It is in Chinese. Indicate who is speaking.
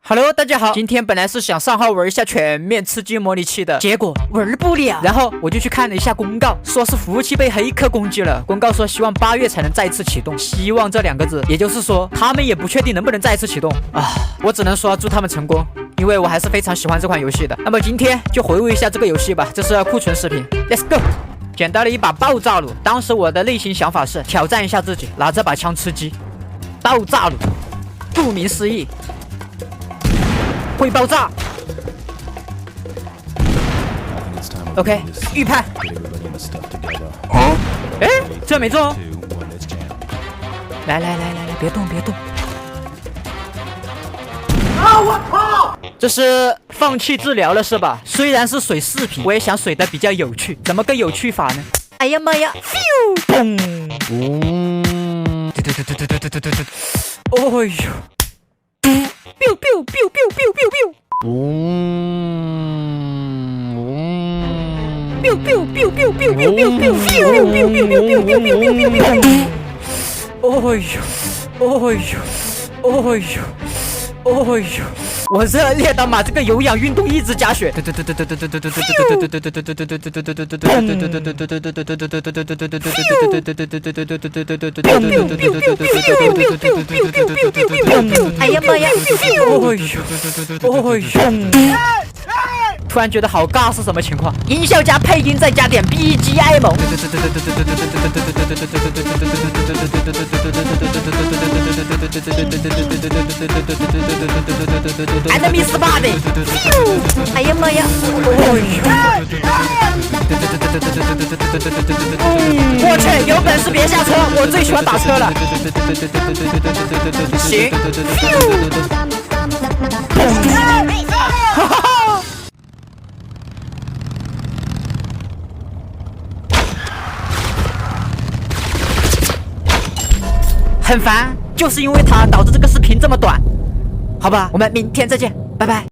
Speaker 1: Hello， 大家好。今天本来是想上号玩一下全面吃鸡模拟器的，结果玩不了。然后我就去看了一下公告，说是服务器被黑客攻击了。公告说希望8月才能再次启动，希望这2个字，也就是说他们也不确定能不能再次启动啊。我只能说祝他们成功，因为我还是非常喜欢这款游戏的。那么今天就回味一下这个游戏吧，这是库存视频 ，Let's go。捡到了一把爆炸弩，当时我的内心想法是挑战一下自己，拿这把枪吃鸡。爆炸弩，顾名思义。会爆炸。OK， 预判。哎，这没中。来，别动。啊！我操！这是放弃治疗了是吧？虽然是水视频，我也想水的比较有趣。怎么个有趣法呢？哎呀妈呀！砰！对。哦呦！biu biu biu biu biu biu biu biu biu biu biu biu biu biu biu biu biu biu。 哦呦！我热烈到把这个有氧运动一直加血。哎呀妈呀！哦呦！突然觉得好尬，是什么情况？音效加配音再加点 BGM。Enemy spotted！ 哎呀妈呀！我去，有本事别下车，我最喜欢打车了。行。很烦，就是因为它导致这个视频这么短。好吧，我们明天再见，拜拜。